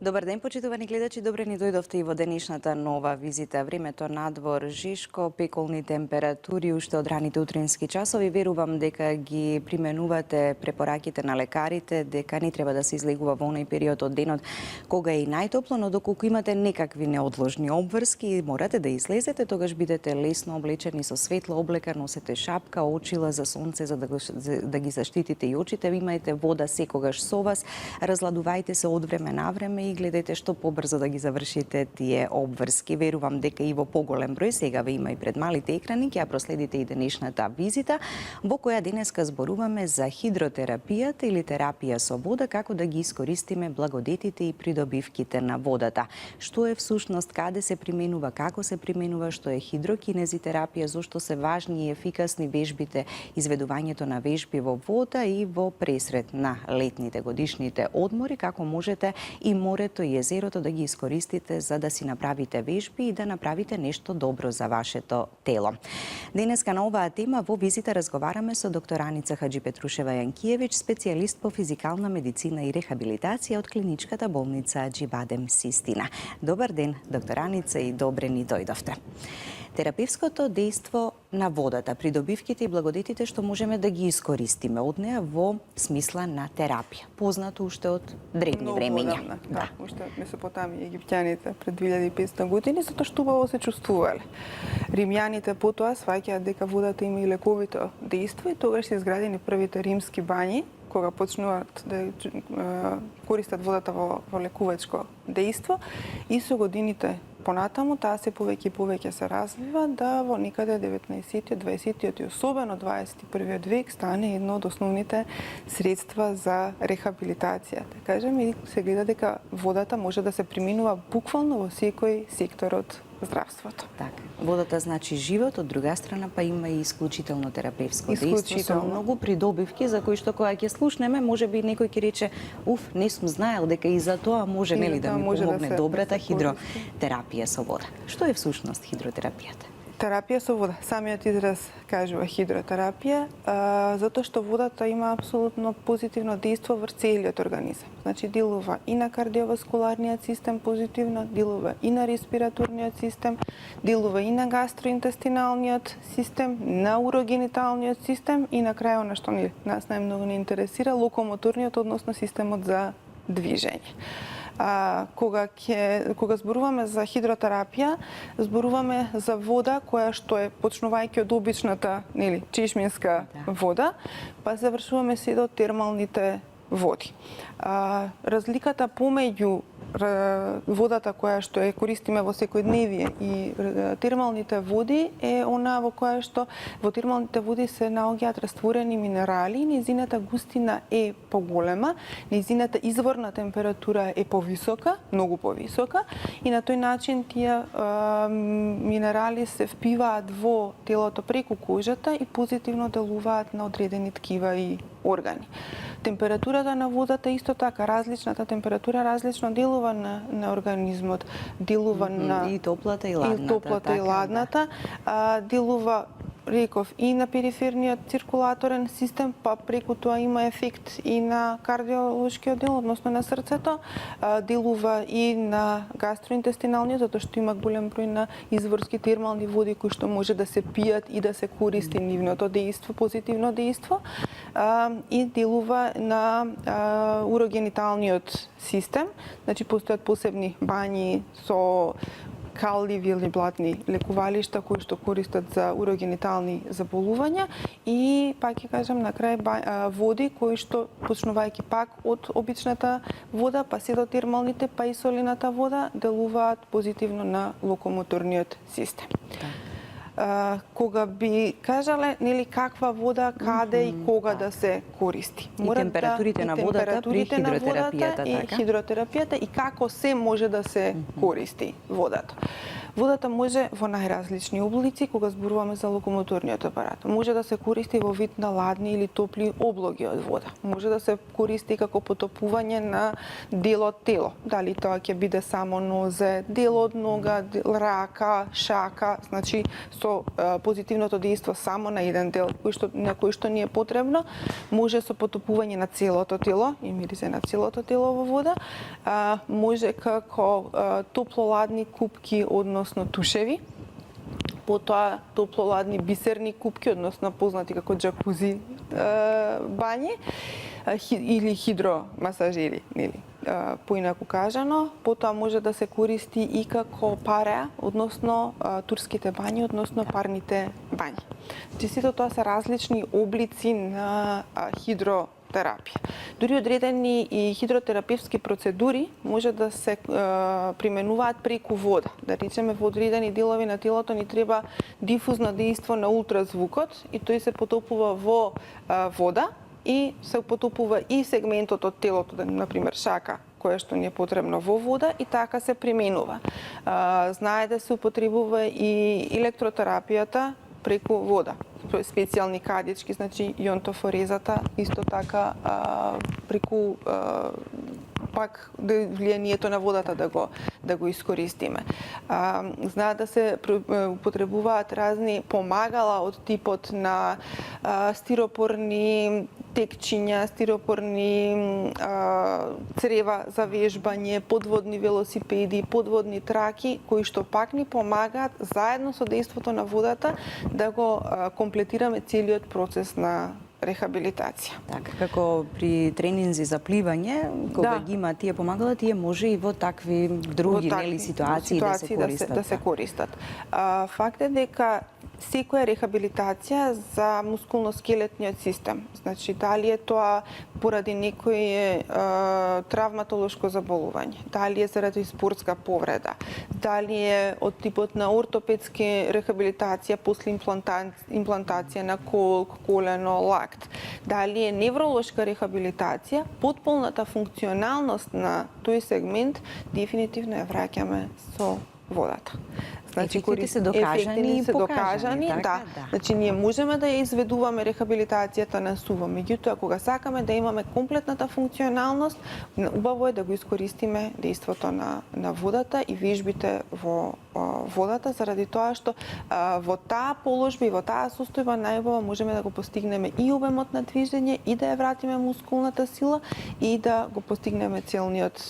Добар ден, почитувани гледачи, добре ни дојдовте и во денешната нова визита. Времето надвор жишко, пеколни температури уште од раните утрински часови. Верувам дека ги применувате препораките на лекарите, дека не треба да се излегува во оној период од денот кога е и најтопло, но доколку имате некакви неодложни обврски и морате да излезете, тогаш бидете лесно облечени со светла облека, носете шапка, очила за сонце за да ги заштитите и очите. Имајте вода секогаш со вас, разладувајте се од време на време и гледајте што побрзо да ги завршите тие обврски. Верувам дека и во поголем број сега ве има и пред малите екрани, ќе ја проследите и денешната визита, во која денеска зборуваме за хидротерапијата или терапија со вода, како да ги искористиме благодетите и придобивките на водата. Што е всушност, каде се применува, како се применува, што е хидрокинезитерапија, зошто се важни и ефикасни вежбите, изведувањето на вежби во вода и во пресред на летните годишните одмори, како можете и морето и езерото да ги искористите за да си направите вежби и да направите нешто добро за вашето тело. Денеска на оваа тема во визита разговараме со доктор Аница Хаджипетрушева Јанкиевиќ, специјалист по физикална медицина и рехабилитација од клиничката болница Џибадем Систина. Добар ден, доктор Аница, и добре ни дојдовте. Терапевското дејство на водата, придобивките и благодетите што можеме да ги искористиме од неа во смисла на терапија, познато уште од древни времења. Да, уште од Месопотамија, египтјаните пред 2500 години, затоа што убаво се чувствувале. Римјаните потоа сваќаат дека водата има и лековито дејство и тогаш се изградени првите римски бањи, кога почнуваат да користат водата во лекувачко дејство и со годините понатаму таа се повеќе и повеќе се развива да во некаде 19-тиот, 20-тиот и особено 21-виот век стане едно од основните средства за рехабилитација. Да кажем, и се гледа дека водата може да се применува буквално во секој сектор од здравството. Така. Водата значи живот, од друга страна па има и исклучително терапевско дејство со многу придобивки за кои што кога ќе слушнеме, можеби некој ќе рече, не сум знаел дека и за тоа може нели да ми помогне добрата хидротерапија со вода. Што е всушност хидротерапијата? Терапија со вода. Самиот израз кажува хидротерапија, затоа што водата има апсолутно позитивно дејство врз целиот организам. Значи, делува и на кардиоваскуларниот систем позитивно, делува и на респираторниот систем, делува и на гастроинтестиналниот систем, на урогениталниот систем и на крај она што нас најмногу не интересира, локомоторниот, односно системот за движење. Кога зборуваме за хидротерапија, зборуваме за вода која што е почнувајќи од обичната, чешминска вода, па завршуваме се до термалните води. Разликата помеѓу водата која што ја користиме во секојдневие и термалните води е она во која што во термалните води се наоѓаат растворени минерали, нејзината густина е поголема, нејзината изворна температура е повисока, многу повисока и на тој начин тие минерали се впиваат во телото преку кожата и позитивно делуваат на одредени ткива и органи. Температурата на водата исто така различната температура различно делува на организмот, делува на и топлата и ладната, делува реков и на периферниот циркулаторен систем, па преку тоа има ефект и на кардиолошкиот дел, односно на срцето, делува и на гастроинтестиналниот, затоа што има голем број на изворски термални води кои што може да се пијат и да се користи нивното дејство, позитивно дејство, и делува на урогениталниот систем. Значи постојат посебни бањи со калливи или блатни лекувалишта кои што користат за урогенитални заболувања и пак ќе кажам на крај води кои што почнувајќи пак од обичната вода па се до термалните па и солената вода делуваат позитивно на локомоторниот систем. Кога би кажале каква вода, каде и кога да се користи. И температурите на водата при хидротерапијата, и хидротерапијата и како се може да се користи водата. Водата може во најразлични облици, кога зборуваме за локомоторниот апарат. Може да се користи во вид на ладни или топли облоги од вода. Може да се користи како потопување на дел од тело. Дали тоа ќе биде само нозе, дел од нога, рака, шака, значи со позитивното дејство само на еден дел на кој што ни е потребно. Може со потопување на целото тело, и миризе на целото тело во вода. Може како топлоладни купки, односно тушеви. Потоа топлоладни бисерни купки, односно познати како джакузи бањи или хидромасажери, нели? Поинаку кажано, потоа може да се користи и како пареа, односно турските бањи, односно парните бањи. Значи сите тоа се различни облици на хидротерапија. Дури одредени и хидротерапевски процедури може да се применуваат преку вода. Да речеме, во одредени делови на телото ни треба дифузно дејство на ултразвукот и тој се потопува во вода и се потопува и сегментот од телото, например шака, кое што ни е потребно во вода и така се применува. Знае да се употребува и електротерапијата преку вода. Специјални кадички, значи јонтофорезата, исто така преку пак влијанието на водата да го искористиме. Знаат да се употребуваат разни помагала од типот на стиропорни текчиња, стиропорни црева за вежбање, подводни велосипеди, подводни траки, кои што пак ни помагаат заедно со дејството на водата да го комплетираме целиот процес на рехабилитација. Така, како при тренинзи за пливање, кога ги има тие помагала, тие може и во такви други ситуации да се користат. Да се користат. Факт е дека секоја рехабилитација за мускулно-скелетниот систем. Значи, дали е тоа поради некој травматолошко заболување, дали е заради спортска повреда, дали е од типот на ортопедски рехабилитација после имплантација на колк, колено, лакт, дали е невролошка рехабилитација, потполната функционалност на тој сегмент дефинитивно ја враќаме со водата. Значи, ефектите се докажани и покажани, да. Значи, ние можеме да ја изведуваме рехабилитацијата на суво, меѓутоа, кога сакаме да имаме комплетната функционалност, убаво е да го искористиме дејството на водата и вежбите во водата, заради тоа што во таа положба и во таа состојба најубаво можеме да го постигнеме и обемот на движење, и да ја вратиме мускулната сила, и да го постигнеме целниот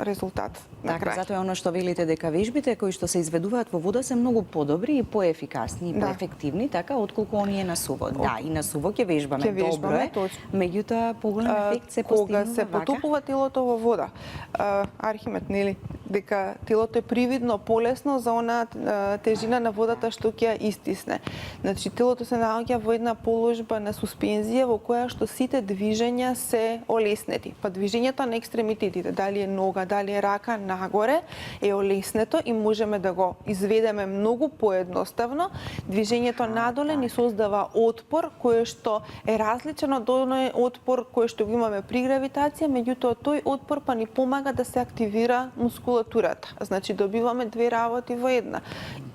резултат на крај. Така, затоа е оно што велите дека вежбите кои што се изведуваат во вода се многу подобри и поефикасни и поефективни, така, отколку оние на суво. Да, и на суво ќе вежбаме, добро е, меѓутоа поголем ефект се постигнува кога се потопува телото во вода. Архимед, нели, дека телото е привидно полесно за она тежина на водата што ќе ја истисне. Значи, телото се наоѓа во една положба на суспензија во која што сите движења се олеснети. Па движењето на екстремитетите, дали е нога, дали е рака, нагоре е олеснето и можеме да го изведеме многу поедноставно. Движењето надоле ни создава отпор кој што е различен од оној отпор кој што го имаме при гравитација, меѓутоа тој отпор па ни помага да се активира мускулатурата. Значи добиваме две работи во една.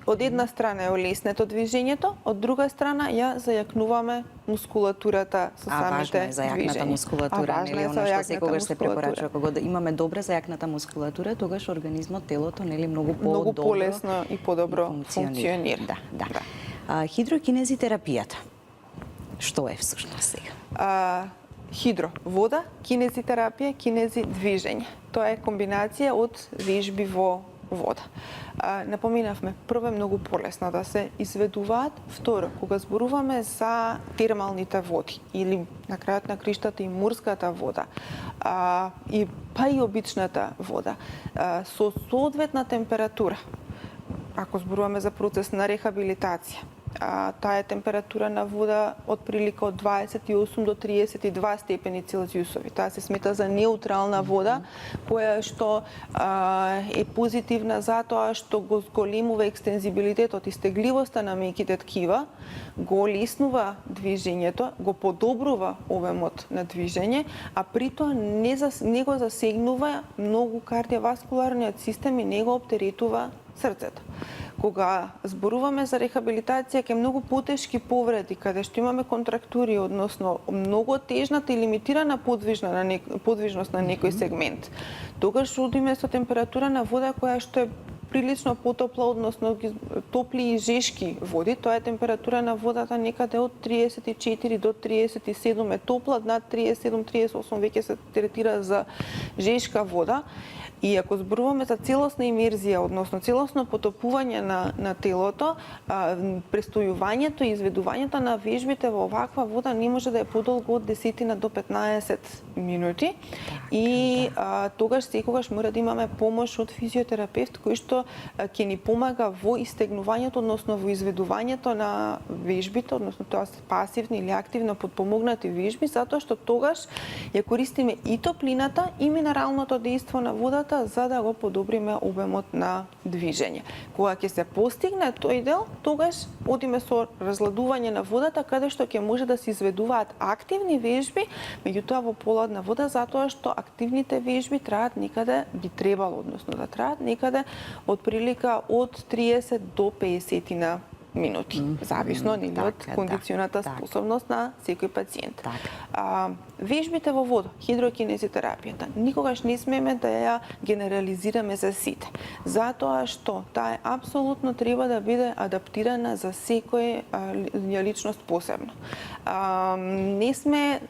Од една страна е олеснето движењето, од друга страна ја зајакнуваме мускулатурата со самите движења. Зајакната мускулатура, нели, она што секогаш се препорачува, кога имаме добра зајакната мускулатура, тогаш организмот, телото, нели, многу полесно и подобро функционира. Да. Хидрокинезитерапијата. Што е всушност сега? Хидро вода, кинезитерапија, кинези движење. Тоа е комбинација од вежби во вода. Напоминавме, прво е многу полесно да се изведуваат, второ, кога зборуваме за термалните води или на крајот на криштата и морската вода, и па и обичната вода, со соодветна температура, ако зборуваме за процес на рехабилитација, таа е температура на вода отприлика од 28 до 32 степени Целзиусови. Таа се смета за неутрална вода, која што е позитивна затоа што го зголемува екстензибилитетот и стегливоста на меките ткива, го олеснува движењето, го подобрува обемот на движење, а при тоа не го засегнува многу кардиоваскуларниот систем и не го оптеретува срцето. Кога зборуваме за рехабилитација ке многу потешки повреди, каде што имаме контрактури, односно многу тежната и лимитирана подвижност на некој сегмент, тогаш одиме со температура на вода која што е прилично потопла, односно топли и жешки води. Тоа е температура на водата некаде од 34 до 37 е топла, над 37-38 веќе се третира за жешка вода. И ако зборуваме за целосна имерзија, односно целосно потопување на телото, престојувањето и изведувањето на вежбите во оваква вода не може да е подолго од 10 до 15 минути. И тогаш секогаш мора да имаме помош од физиотерапевт кој што ќе ни помага во истегнувањето, односно во изведувањето на вежбите, односно тоа се пасивни или активно подпомогнати вежби, затоа што тогаш ја користиме и топлината и минералното дејство на водата за да го подобриме обемот на движење. Кога ќе се постигне тој дел, тогаш одиме со разладување на водата, каде што ќе може да се изведуваат активни вежби, меѓутоа во поладна вода, затоа што активните вежби траат некаде, би требало, односно да траат некаде од прилика од 30 до 50 минути, зависно од кондиционата способност на секој пациент. Вежбите во вода, хидрокинезитерапијата, никогаш не смеме да ја генерализираме за сите, затоа што таа апсолутно треба да биде адаптирана за секоја личност посебно. Не сме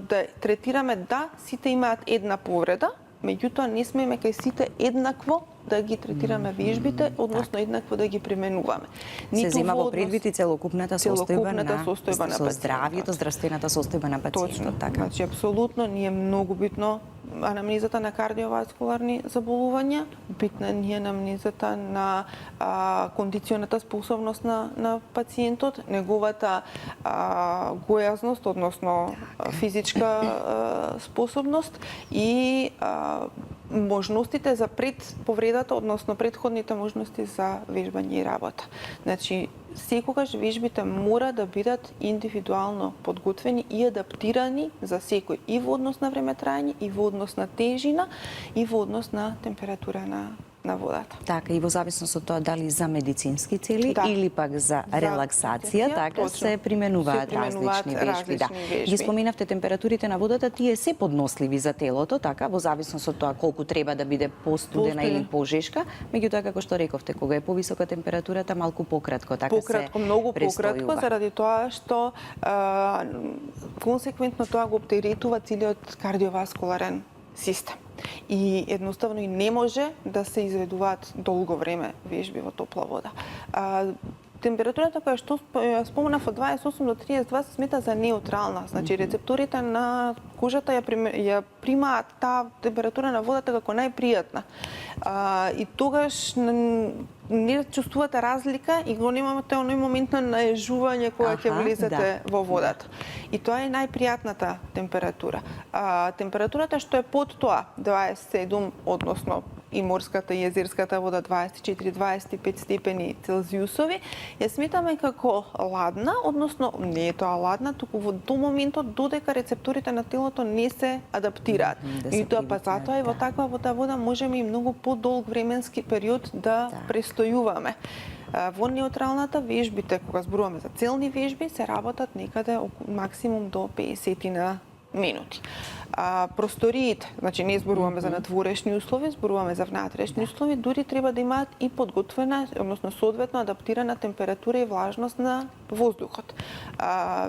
да третираме сите имаат една повреда, меѓутоа не смеме кај сите еднакво да ги третираме вежбите, односно еднакво да ги применуваме. Се зема во предвид и целокупната состојба на здравјето, здравствената состојба на пациентот. Точно, значи апсолутно ни е многу битно анамнезата на кардиоваскуларни заболувања, битна ни е анамнезата на кондиционата способност на пациентот, неговата гојазност, односно физичка способност и можностите за предповредата, односно предходните можности за вежбање и работа. Значи, секогаш вежбите мора да бидат индивидуално подготвени и адаптирани за секој и во однос на време траење, и во однос на тежина, и во однос на температура на водата. Така, и во зависност од тоа дали за медицински цели или пак за релаксација, така се применуваат различни вежби. Ги споменавте температурите на водата, тие се подносливи за телото, така, во зависност од тоа колку треба да биде постудена или пожешка, меѓутоа како што рековте, кога е повисока температурата, малку пократко, така пократко, многу пократко, заради тоа што консеквентно тоа го оптеретува целиот кардиоваскуларен систем. И едноставно и не може да се изведуваат долго време вежби во топла вода. Температурата која што споменав од 28 до 32 се смета за неутрална. Значи рецепторите на кожата ја примаат таа температура на водата како најпријатна. И тогаш не чувствувате разлика и го немате оној момент на наежување кога ќе влезете во водата. И тоа е најпријатната температура. Температурата што е под тоа, 27, односно и морската и езерската вода 24-25 степени Целзиусови, ја сметаме како ладна, односно не е тоа ладна, туку до моментот додека рецепторите на телото не се адаптираат. И тоа па затоа и во таква вода можеме и многу подолг временски период да престојуваме. Во неутралната вежбите, кога зборуваме за целни вежби, се работат некаде максимум до 50 минути. Просториите, значи не зборуваме за надворешни услови, зборуваме за внатрешни услови, дури треба да имаат и подготвена, односно соодветно адаптирана температура и влажност на воздухот.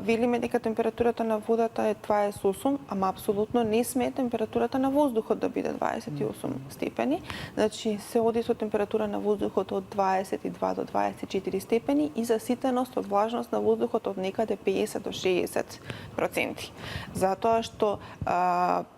Велиме дека температурата на водата е 28, ама апсолутно не сме температурата на воздухот да биде 28 степени. Значи се оди со температура на воздухот од 22 до 24 степени и заситеност од влажност на воздухот од некаде 50 до 60%. Затоа што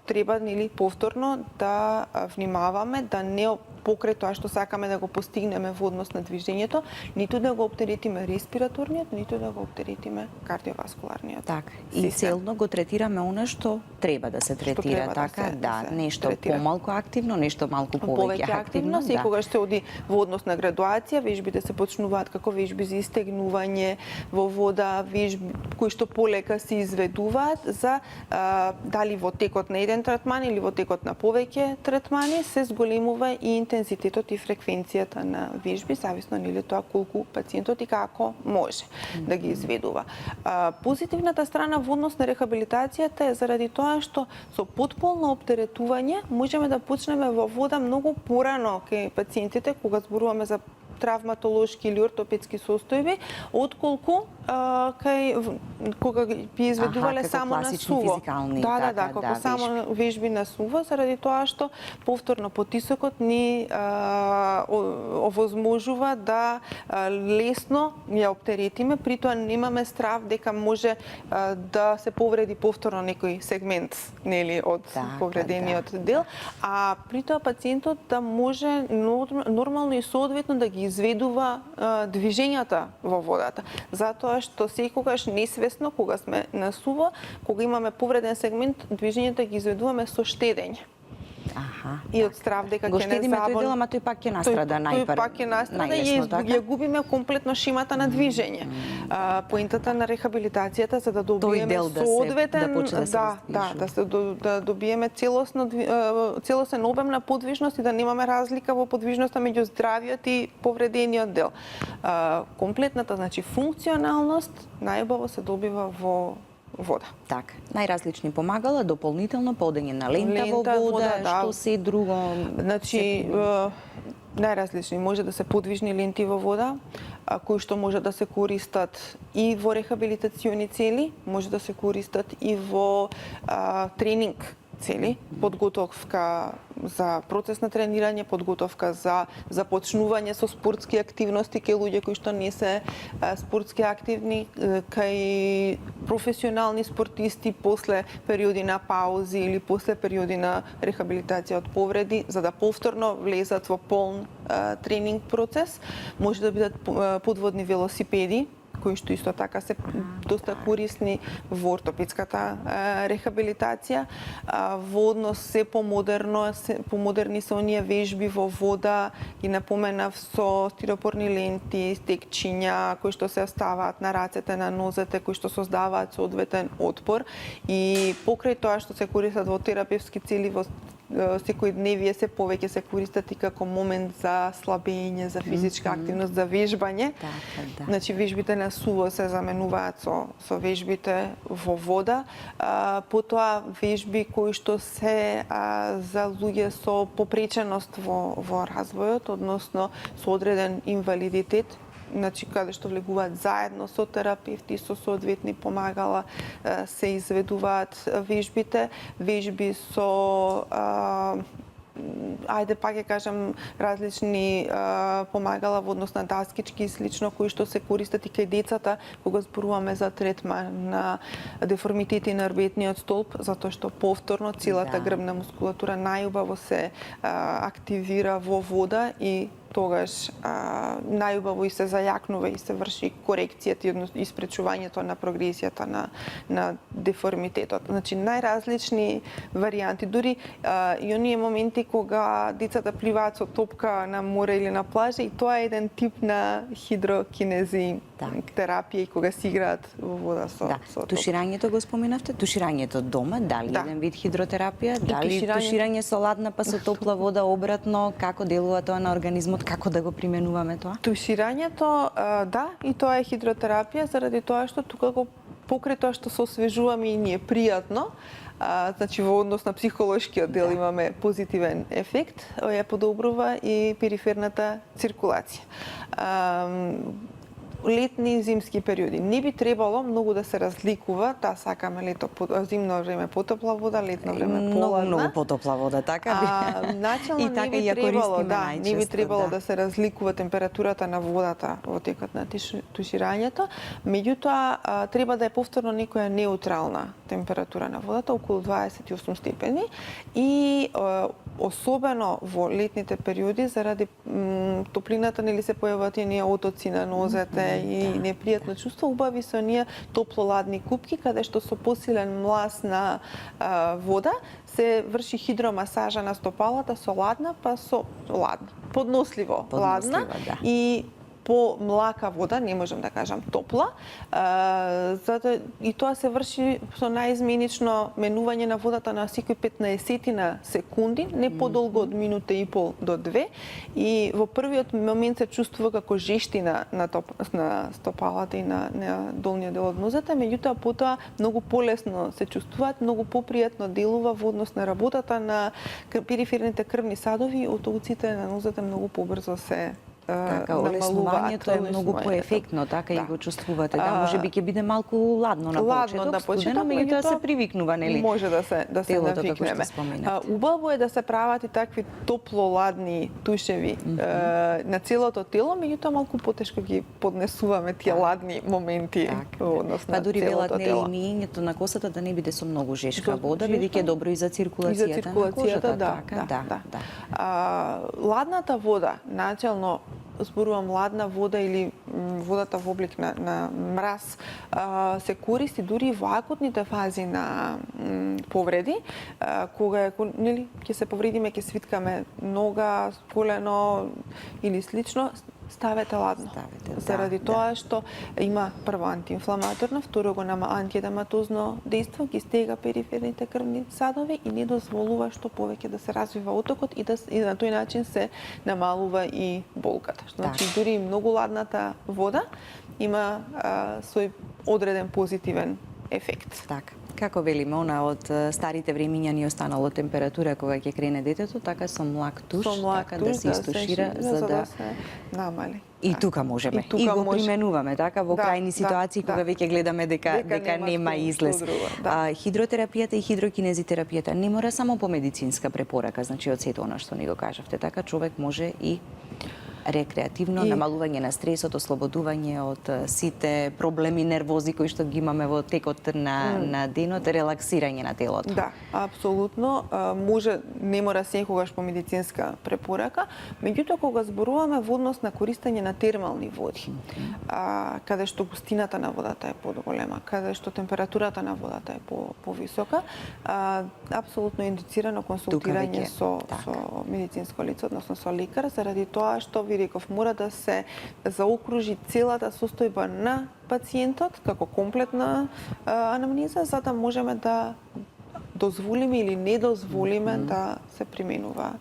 треба повторно да внимаваме да не покрај тоа што сакаме да го постигнеме во однос на движењето, ниту да го оптеретиме респираторниот, ниту да го оптеретиме кардиоваскуларниот. Така, и целно го третираме она што треба да се третира, треба да така, се нешто третира. помалку активно, нешто малку повеќе активно, секогаш се оди во однос на градуација, вежбите се почнуваат како вежби за истегнување во вода, вежби кои што полека се изведуваат за дали во текот на еден третман или во текот на повеќе третмани се зголемува и интензитетот и фреквенцијата на вежби, зависно нели тоа колку пациентот и како може да ги изведува. Позитивната страна во однос на рехабилитацијата е заради тоа што со потполно оптеретување можеме да почнеме во вода многу порано кај пациентите кога зборуваме за травматолошки или ортопедски состојби, отколку кога ги изведувале само на суво. Како само вежби на суво, заради тоа што повторно потисокот ни овозможува да лесно ја оптеретиме, при тоа немаме страв дека може да се повреди повторно некој сегмент, нели, од повредениот дел, а при тоа пациентот да може нормално и соодветно да ги изведува движењата во водата. Затоа што секогаш несвесно, кога сме на суво, кога имаме повреден сегмент, движењата ги изведуваме со штедење. И од страв дека го ќе не штедиме забол... тој дел, ама тој пак ќе настрада најпрво. Тој пак ќе настрада и ја губиме комплетно шимата на движење. Поентата на рехабилитацијата за да добиеме соодветен да добиеме целосен обем на подвижност и да немаме разлика во подвижноста меѓу здравиот и повредениот дел. Комплетната, значи функционалност најубаво се добива во вода. Така, најразлични помагала, дополнително подење на лента во вода, што се друго. Значи, најразлични може да се подвижни ленти во вода, кои што може да се користат и во рехабилитациони цели, може да се користат и во тренинг цели, подготовка за процес на тренирање, подготовка за започнување со спортски активности кај луѓе кои што не се спортски активни, кај професионални спортисти после периоди на паузи или после периоди на рехабилитација од повреди, за да повторно влезат во полн тренинг процес. Може да бидат подводни велосипеди, кои што исто така се доста корисни во ортопедската рехабилитација. Во однос се помодерни се оние вежби во вода, ги напоменав со стиропорни ленти, стекчиња кои што се ставаат на рацете, на нозете, кои што создаваат соодветен отпор и покрај тоа што се користат во терапевски цели во секојдневие се повеќе се користат и како момент за слабење, за физичка активност, за вежбање. Значи вежбите на суво се заменуваат со вежбите во вода. Потоа вежби кои што се за луѓе со попреченост во развојот, односно со одреден инвалидитет, значи каде што влегуваат заедно со терапевти, со соодветни помагала се изведуваат вежбите, вежби со ајде пак ќе кажам различни помагала во однос на даскички и слично кои што се користат и кај децата кога зборуваме за третман на деформитети на рбетниот столб, затоа што повторно целата грбна мускулатура најубаво се активира во вода и тогаш најубаво и се зајакнува и се врши корекцијата и испречувањето на прогресијата на деформитетот. Значи најразлични варијанти, дури и оние моменти кога децата пливаат со топка на море или на плажа и тоа е еден тип на хидрокинези терапија и кога си играат во вода со топка. Туширањето го споменавте, туширањето дома, дали еден вид хидротерапија, дали туширање со ладна па со топла вода обратно, како делува тоа на организмот, како да го применуваме тоа? Туширањето, да, и тоа е хидротерапија, заради тоа што тука го покрај тоа што се освежуваме и ни е пријатно, значи во однос на психолошкиот дел имаме позитивен ефект, ја подобрува и периферната циркулација. Летни и зимски периоди. Не би требало многу да се разликува, сакаме зимно време потопла вода, летно време поладна. Многу потопла вода, така би. Начално не би требало, не би требало да се разликува температурата на водата во текот на туширањето, меѓутоа треба да е повторно некоја неутрална температура на водата, околу 28 степени и особено во летните периоди, заради топлината, нели се појавуваат и ние отоци на нозете и непријатно чувство, убави се оние топло-ладни купки, каде што со посилен млас на вода се врши хидромасажа на стопалата со ладна, па со ладна, подносливо ладна и по млака вода, не можам да кажам топла, затоа и тоа се врши со наизменично менување на водата на секој 15 секунди, не подолго од минута и пол до 2, и во првиот момент се чувствува како жештина на стопалата и на долниот дел од нозете, меѓутоа потоа многу полесно се чувствуваат, многу попријатно делува во однос на работата на периферните крвни садови, отоците на нозете многу побрзо се така, олеснувањето е многу поефектно, така и го чувствувате. Да, може би ќе биде малку ладно на почеток, меѓутоа се привикнува, нели? Може да се навикнеме. Убаво е да се прават и такви топло-ладни тушеви на целото тело, меѓутоа малку потешко ги поднесуваме тие ладни моменти во однос на целото тело. Па дури велат, нели, миењето на косата да не биде со многу жешка вода, бидејќи е добро и за циркулацијата на кожата. Да. Ладната вода, начелно зборувам ладна вода или водата во облик на мраз, се користи дури во акутните фази на повреди, кога нели ќе се повредиме, ќе свиткаме нога, колено или слично, ставете ладно. Заради тоа што има прво антиинфламаторно, второ го нема антиедематозно дејство, ги стега периферните крвни садови и не дозволува што повеќе да се развива отокот и на тој начин се намалува и болката. Значи дури многу ладната вода има свој одреден позитивен ефект. Така. Како велиме, она од старите времиња ни останало температура кога ќе крене детето, така со млак туш, така да се истушира за да се намали. И тука можеме. И го применуваме, така, во крајни ситуации кога веќе гледаме дека нема излез. Хидротерапијата и хидрокинезитерапијата не мора само по медицинска препорака, значи од сето она што ни го кажавте, така човек може и рекреативно, намалување на стресот, ослободување од сите проблеми, нервози кои што ги имаме во текот на денот, релаксирање на телото. Да, апсолутно. Може, не мора секогаш по медицинска препорака, меѓутоа кога зборуваме во однос на користење на термални води, каде што густината на водата е поголема, каде што температурата на водата е повисока, апсолутно индицирано консултирање со медицинско лице, односно со лекар, заради тоа што ви реков, мора да се заокружи целата состојба на пациентот како комплетна анамнеза, за да можеме да дозволиме или не дозволиме да се применува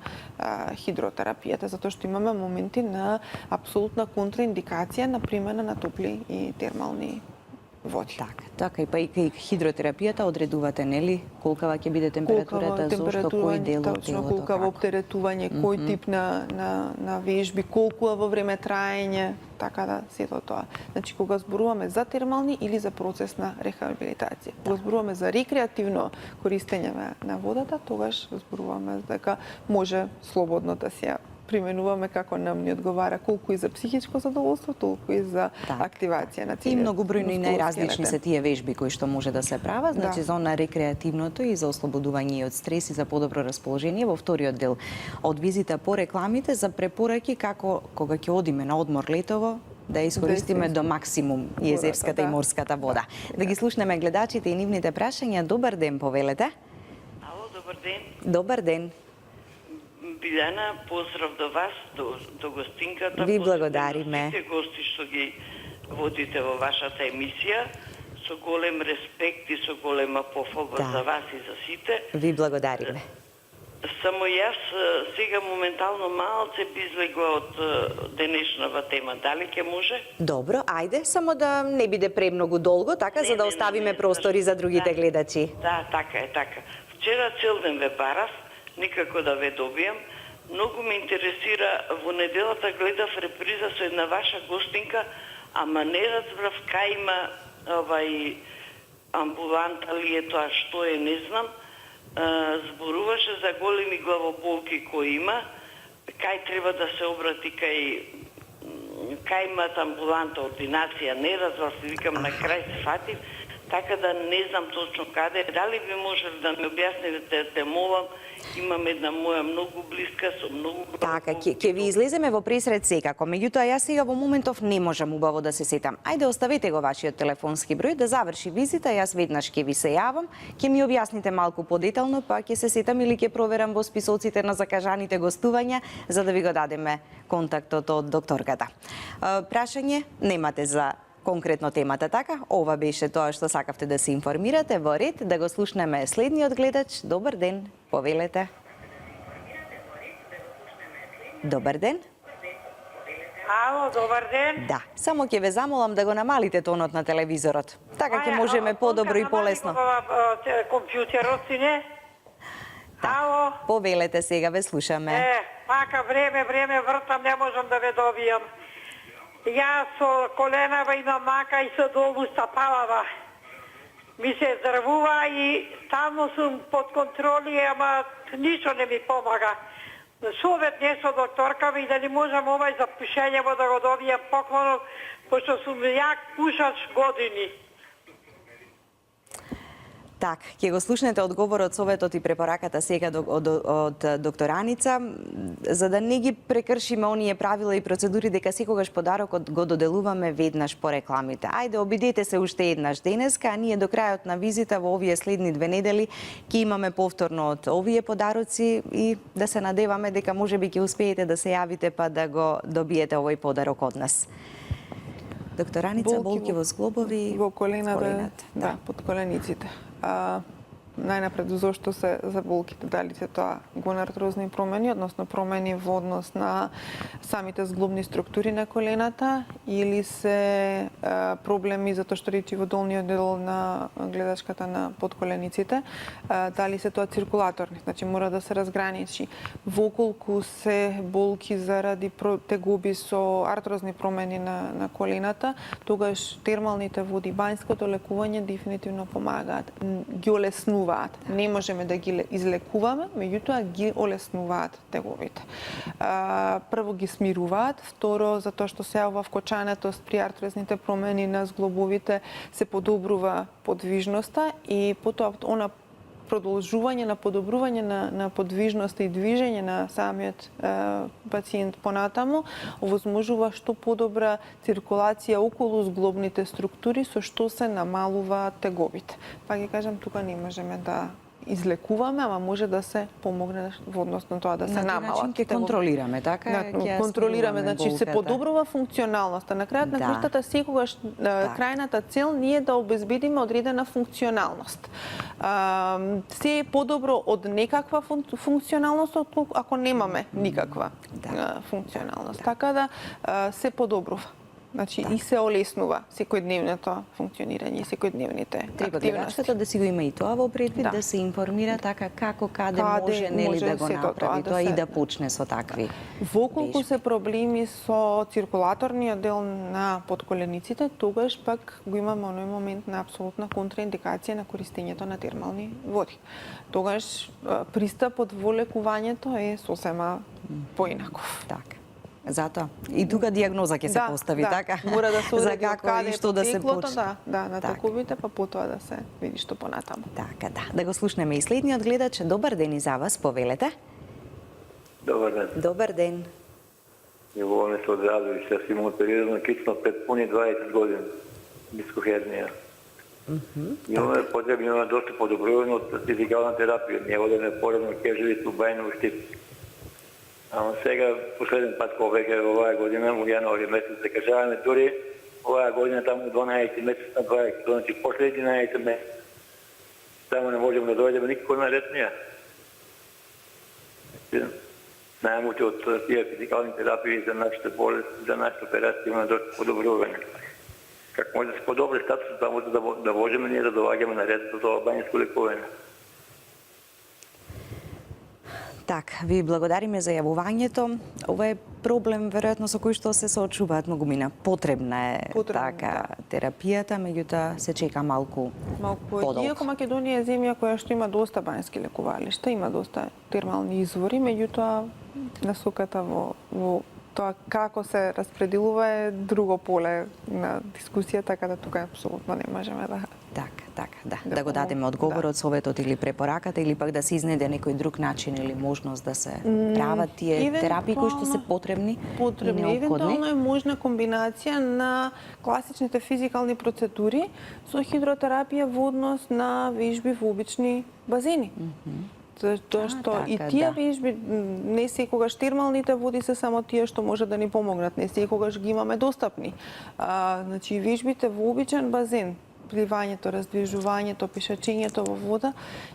хидротерапијата, затоа што имаме моменти на апсолутна контраиндикација на примена на топли и термални води. Така и па и хидротерапијата одредувате, нели, колкава ќе биде температурата, зошто, кој дел од телото, колкаво оптеретување, кој тип на вежби, колку во време траење, така да сето тоа. Значи, кога зборуваме за термални или за процесна рехабилитација, кога зборуваме за рекреативно користење на водата, тогаш зборуваме дека може слободно да се применуваме како нам ни одговара, колку и за психичко задоволство, толку и за активација на целиот. И многобројни и најразлични се тие вежби кои што може да се прават, значи за она рекреативното и за ослободување од стрес и за подобро расположение во вториот дел од визита по рекламите за препораки како кога ќе одиме на одмор летово да искористиме до максимум језерската и морската вода. Да ги слушнеме гледачите и нивните прашања. Добар ден, повелете. Ало, добар ден. Добар ден. Билјана, поздрав до вас, до гостинката. Ви благодариме. Сите гости што ги водите во вашата емисија, со голем респект и со голема пофалба за вас и за сите. Ви благодариме. Само јас сега моментално малце би излегла од денешнава тема. Дали ќе може? Добро, ајде, само да не биде премногу долго, така, за да оставиме простори за другите гледачи. Да, така е, така. Вчера цел ден ве барав, никако да ве добијам. Многу ме интересира, во неделата гледав реприза со една ваша гостинка, ама не разбрав кај има амбуланта ли е тоа, што е, не знам. Зборуваше за големи главоболки кои има, кај треба да се обрати, кај имат амбуланта, ординација, не разбрав, викам на крај се фатив, така да не знам точно каде. Дали би можели да ми објасните, те молам, имам една моја многу блиска со многу Така, ќе ви излеземе во пресред секако. Меѓутоа, јас сега во моментов не можам убаво да се сетам. Ајде, оставете го вашиот телефонски број, да заврши визита, јас веднаш ќе ви се јавам, ќе ми објасните малку подетално, па ќе се сетам или ќе проверам во списоците на закажаните гостувања, за да ви го дадеме контактот од докторката. Прашање немате за конкретно темата, така? Ова беше тоа што сакавте да се информирате. Во ред да го слушнеме следниот гледач. Добар ден, повелете. Добар ден. Ало, добар ден. Да, само ќе ве замолам да го намалите тонот на телевизорот. Така ќе можеме подобро и полесно. Компјутерот си не? Ало. Повелете сега, ве слушаме. Пака време вртам, не можам да ве добијам. Јас со коленава имам мака и со долу стапалава. Ми се здравува и стално сум под контроли, ама ништо не ми помага. Совет не со докторка и дали можам овај за пушење да го добијам поклонот, пошто сум јак пушач години. Так, ќе го слушнете одговорот, советот и препораката сега од доктораница, за да не ги прекршиме оние правила и процедури дека секогаш подарокот го доделуваме веднаш по рекламите. Ајде, обидете се уште еднаш денеска, а ние до крајот на визита во овие следни 2 недели ќе имаме повторно од овие подароци и да се надеваме дека можеби ќе успеете да се јавите па да го добиете овој подарок од нас. Доктораница, болки во зглобови, во колената, да, под колениците. Најнапред, зошто се за болките, дали се тоа гонартрозни промени, односно промени во однос на самите зглобни структури на колената, или се проблеми затоа што речи во долниот дел на гледачката на подколениците, дали се тоа циркулаторни, значи мора да се разграничи. Воколку се болки заради тегуби со артрозни промени на колената, тогаш термалните води, бањското лекување дефинитивно помагаат, ги олеснуваат. Не можеме да ги излекуваме, меѓутоа ги олеснуваат тегубите. Прво ги смируваат, второ затоа што се јавува вкочањето при артрозните промени на зглобовите се подобрува подвижноста и потоа она продолжување на подобрување на подвижноста и движење на самиот пациент понатаму овозможува што подобра циркулација околу зглобните структури со што се намалува тегобите. Па ги кажам, тука не можеме да излекуваме, ама може да се помогне во однос на тоа да се намалат. На тој начин ќе контролираме, така? Контролираме, значи се подобрува функционалноста. На крајот на краштата секогаш крајната цел ние да обезбедиме одредена функционалност. Се е подобро од некаква функционалност ако немаме никаква функционалност. Така да се подобрува. Значи и се олеснува секојдневното функционирање и секојдневните активности. Треба гледачката да си го има и тоа во предвид, да се информира така како, каде може нели да го направи тоа и да почне со такви. Воколку се проблеми со циркулаторниот дел на подколениците, тогаш пак го имаме оној момент на апсолутна контраиндикација на користењето на термални води. Тогаш пристапот во лекувањето е сосема поинаков. Така. Затоа и тука диагноза ќе се постави, така? Мора да се одреди каде и што да се почне. На текубите, па потоа да се види што понатаму. Така, да. Да го слушнеме и следниот гледач. Добар ден и за вас, повелете. Добар ден. Добар ден. Јавуваме се од Радовиш, јас имам оперирано кисно пред пуни 20 години, дискохернија. Имаме потреби, имаме доста подобрувано од физикална терапија. Ние одеме поредно кежевите, убајно штип. Ама сега, последен пат кога веќе оваа година, во јануари месец, да кажаваме, дори оваа година таму 12 месец на 20, значи после 11 месец. Таму не можеме да дојдеме никако на ретнија. Најмути од тие физикални терапии за нашите болести, за нашите операции има доста подобрување. Как може да се подобри статусот таму да можеме ние да доаѓаме на ред за тоа бањско лекување. Так, ви благодариме за јавувањето. Ова е проблем веројатно со кој што се соочуваат многумина. Потребна е така терапијата, меѓутоа се чека малку подолго. Иако Македонија е земја која што има доста бањски лекувалишта, има доста термални извори, меѓутоа насоката во тоа како се распределува е друго поле на дискусија, така да тука апсолутно не можеме да... Така. Така, да го помогне, дадеме одговорот, советот или препораката, или пак да се изнеде некој друг начин или можност да се прават тие терапии кои што се потребни и неопходни. Евентуално е можна комбинација на класичните физикални процедури со хидротерапија во однос на вежби во обични базени. Тоа што и така, тие да. вежби не секогаш термалните води се само тие што може да ни помогнат, не секогаш ги имаме достапни. Значи вежбите во обичен базен, пливањето, раздвижувањето, пешачењето во вода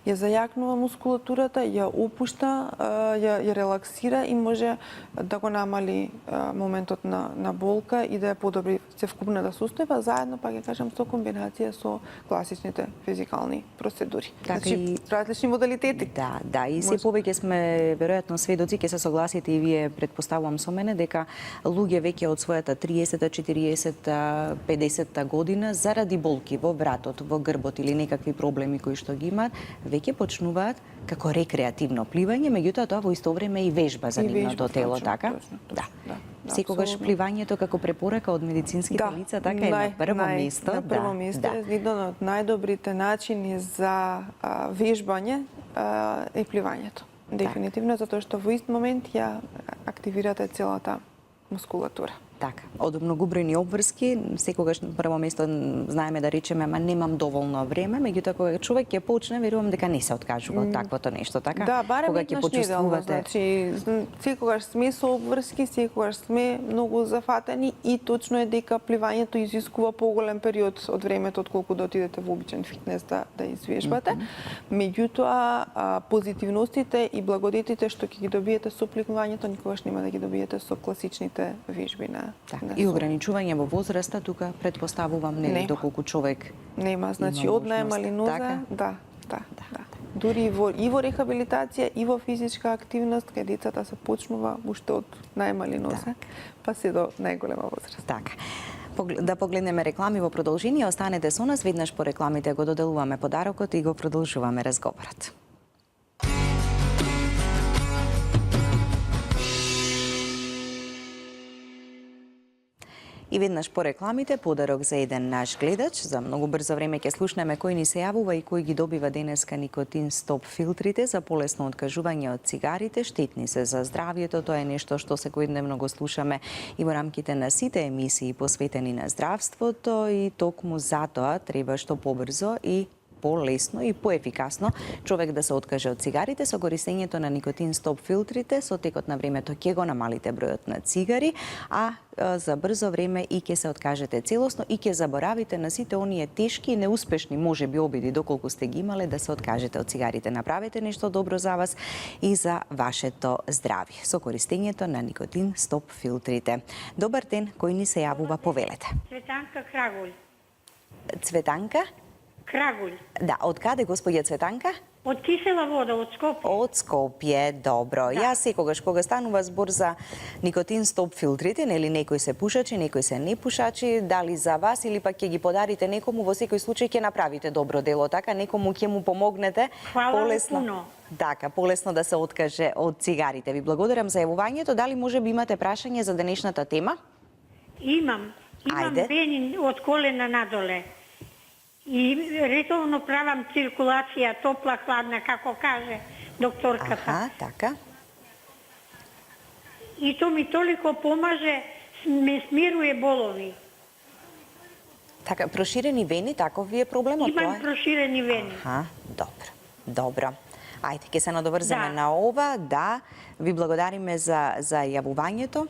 ја зајакнува мускулатурата, ја опушта, ја релаксира и може да го намали моментот на болка и да ја подобри цевкупната состојба, заедно пак ја кажам со комбинација со класичните физикални процедури. Така Значи и- различни модалитети. Да, и се повеќе сме веројатно сведоци, ќе се согласите и вие, претпоставувам со мене, дека луѓе веќе од својата 30-та, 40-та, 50-та година заради болки во вратот, во грбот или некакви проблеми кои што ги имаат, веќе почнуваат како рекреативно пливање, меѓутоа тоа во исто време и вежба за И нивното вежба, тело, точно, така? точно, Да. да, Секогаш апсолутно. пливањето како препорака од медицинските лица, така е на прво место. На прво место е еден од најдобрите начини за вежбање е пливањето. Дефинитивно, затоа што во ист момент ја активирате целата мускулатура. Така, од многобројни обврски, секогаш на прво место знаеме да речеме, ама немам доволно време, меѓутоа кога човек ќе почне, верувам дека не се откажува од таквото нешто, така? Да, барем кога еднаш неделно, значи секогаш сме со обврски, секогаш сме многу зафатени и точно е дека пливањето изискува поголем период од времето отколку да отидете во обичен фитнес да извежбате. Меѓутоа позитивностите и благодетите што ќе ги добиете со пливањето никогаш нема да ги добиете со класичните вежби на така. на И сон. ограничување во возраста, тука предпоставувам, нели, Нема. доколку човек Нема, значи има од можност, најмалиноза, така? да. Дури и во рехабилитација и во физичка активност, кај децата се почнува уште од најмалиноза, па се до најголема возраст. така. Да погледнеме реклами во продолжение, останете со нас, веднаш по рекламите го доделуваме подарокот и го продолжуваме разговорот. И веднаш по рекламите, подарок за еден наш гледач. За многу брзо време ќе слушнеме кој ни се јавува и кој ги добива денеска никотин стоп филтрите за полесно откажување од цигарите. Штетни се за здравјето, тоа е нешто што секојдневно го слушаме и во рамките на сите емисии посветени на здравството и токму затоа треба што побрзо и полесно и поефикасно човек да се откаже од цигарите со користењето на никотин стоп филтрите. Со текот на времето ќе го намалите бројот на цигари, а за брзо време и ќе се откажете целосно и ќе заборавите на сите оние тешки и неуспешни можеби обиди доколку сте ги имале да се откажете од цигарите. Направете нешто добро за вас и за вашето здравје со користењето на никотин стоп филтрите. Добар ден, кој ни се јавува, повелете. Цветанка Крагуль. Цветанка? Крагуль. Да, од каде, господја Цветанка? Од кисела вода, од Скопје. Од Скопје, добро. Јас секогаш кога станува збор за никотин стоп филтрите, нели некои се пушачи, некои се не пушачи, дали за вас или пак ќе ги подарите некому, во секој случај ќе направите добро дело, така некому ќе му помогнете Хвала ви полесно. пуно. Така, полесно да се откаже од цигарите. Ви благодарам за јавувањето. Дали може би имате прашање за денешната тема? Имам Ајде. вени од колена надоле. И редовно правам циркулација топла, хладна, како каже докторката. Аха, така. И то ми толико помаже, ме смирuje болови. Така, проширени вени, таков ви е проблемот? Имам тоа е? проширени вени. Аха, добро. Добро. Ајде, ќе се надоврзаме Да. на ова. Да, ви благодариме за јавувањето.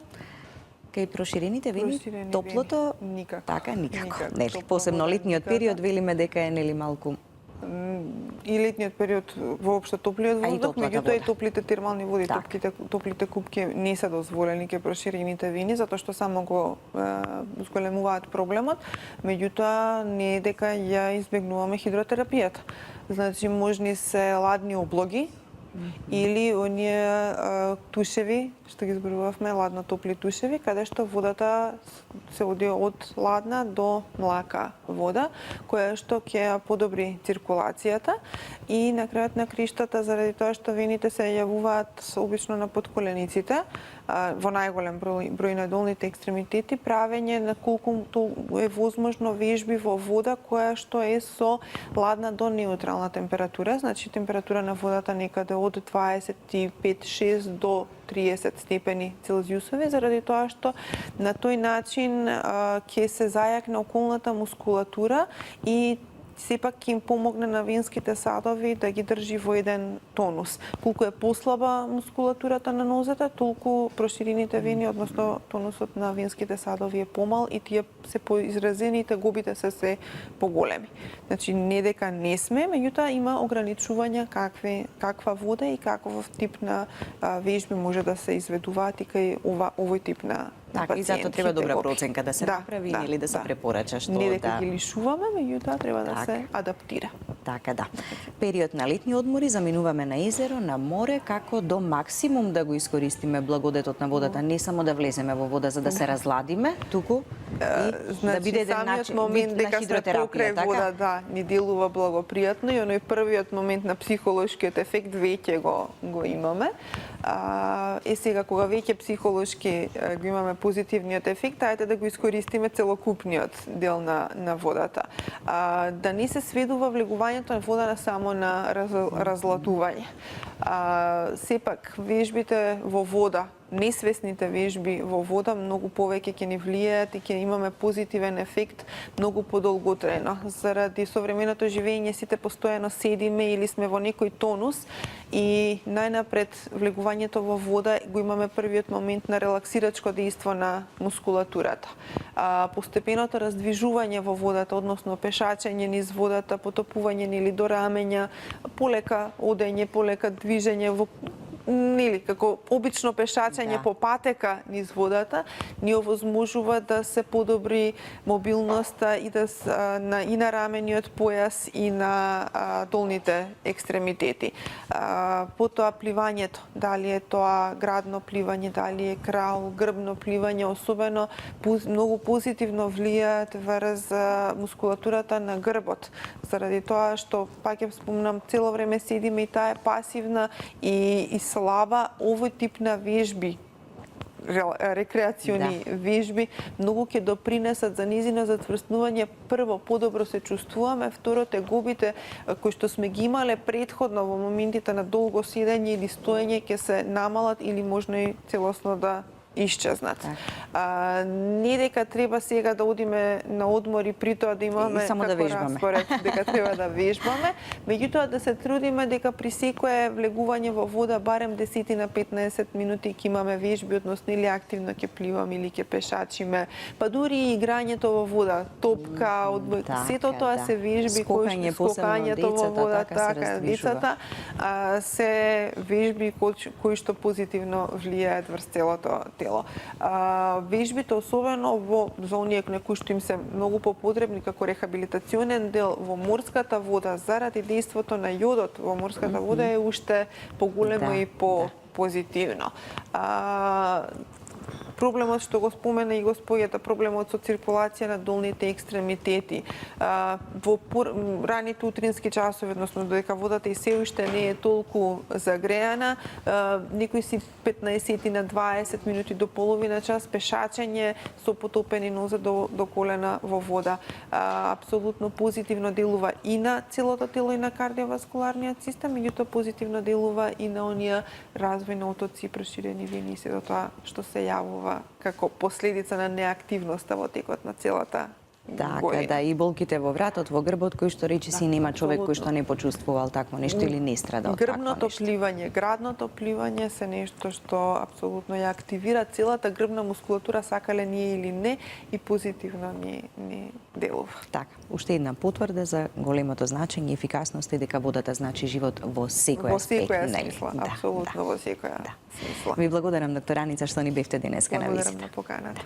Кај проширените вени, Проширени топлото, вени, никако. така, никако. Никако. Нели, Топла посебно вода летниот никако. период, велиме дека е нели малку. И летниот период воопшто топлиот А и воздух, топлата меѓутоа и вода. топлите термални води, Така. топлите купки не се дозволени ке проширените вини, затоа што само го зголемуваат проблемот, меѓутоа не е дека ја избегнуваме хидротерапијата. Значи можни се ладни облоги, или оние тушеви, што ги зборувавме, ладно-топли тушеви, каде што водата се оди од ладна до млака вода, која што ќе подобри циркулацијата и на крајот на криштата, заради тоа што вените се јавуваат обично на подколениците, во најголем број на долните екстремитети, правење на колку е возможно вежби во вода која што е со ладна до неутрална температура, значи температура на водата некаде од 25-6 до 30 степени Целзиусови, заради тоа што на тој начин ќе се зајакне околната мускулатура и сепак ќе им помогне на венските садови да ги држи во еден тонус. Колку е послаба мускулатурата на нозете, толку проширените вени, односно тонусот на венските садови е помал и тие се поизразени и тегобите се поголеми. Значи, не дека не сме, меѓутоа има ограничувања каква вода и каков тип на вежби може да се изведуваат и кај овој тип на Така, и затоа треба добра проценка да се направи или да се препорача што не дека ги лишуваме, меѓутоа треба да се адаптира. Така да. Период на летни одмори заминуваме на езеро, на море, како до максимум да го искористиме благодетот на водата, не само да влеземе во вода за да се разладиме, туку и да биде еден начин момент на дека сме покрај хидротерапија, вода, да, ни делува благопријатно и оној првиот момент на психолошкиот ефект веќе го имаме. Сега кога веќе психолошки го имаме позитивниот ефект, ајде да го искористиме целокупниот дел на водата. Да не се сведува влегувањето на вода само на разлатување. Сепак, вежбите во вода, несвесните вежби во вода многу повеќе ќе ни влијаат и ќе имаме позитивен ефект многу подолготрајно. Заради современото живење сите постојано седиме или сме во некој тонус и најнапред влегувањето во вода го имаме првиот момент на релаксирачко дејство на мускулатурата. Постепеното раздвижување во водата, односно пешачење низ водата, потопување или до рамења, полека одење, полека движење во како обично пешачење по патека низ водата, ни овозможува да се подобри мобилноста и и на рамениот појас и на долните екстремитети. Потоа пливањето, дали е тоа градно пливање, дали е краул, грбно пливање, особено многу позитивно влијаат врз мускулатурата на грбот, заради тоа што пак ќе спомнам, цело време седиме и таа е пасивна и слаба. Овој тип на вежби, рекреациони вежби, многу ќе допринесат за низино затврстнување. Прво, подобро се чувствуваме, второ, тегобите кои што сме ги имале предходно во моментите на долго седење или стоење ќе се намалат или можно и целосно да исчезнат. Не дека треба сега да одиме на одмори при тоа да имаме како распоред дека треба да вежбаме, меѓутоа да се трудиме дека при секое влегување во вода барем 10 на 15 минути ќе имаме вежби, односно или активно ќе пливаме или ќе пешачиме, па дури и играњето во вода, топка, одбојка, сето тоа се вежби кои скокањето во вода, така децата, се вежби кои што позитивно влијаат врз целото тело. Вежбите, особено за оние кои што им се многу попотребни како рехабилитационен дел во морската вода, заради дејството на јодот во морската вода е уште поголемо и позитивно. Проблемот што го спомена и господјата, проблемот со циркулација на долните екстремитети. Во раните утрински часови, односно додека водата и се уште не е толку загреана, некои си 15 на 20 минути до половина час пешачење со потопени нозе до колена во вода. Апсолутно позитивно делува и на целото тело и на кардиоваскуларниот систем, меѓутоа позитивно делува и на оние развој на отоци, проширени вени и сето тоа што се јавува како последица на неактивноста во текот на целата Така, да, и болките во вратот, во грбот, кој што речиси нема човек кој што не почувствувал такво нешто или не страда од такво нешто. Грбното пливање, градното пливање се нешто што апсолутно ја активира целата грбна мускулатура, сакале ние или не, и позитивно ни делува. Така, уште една потврда за големото значење и ефикасност и дека водата значи живот во секој аспект. Во секоја смисла, апсолутно во секоја смисла. Ви благодарам, доктор Аница, што ни бевте денеска на визита. Благодарам на поканата.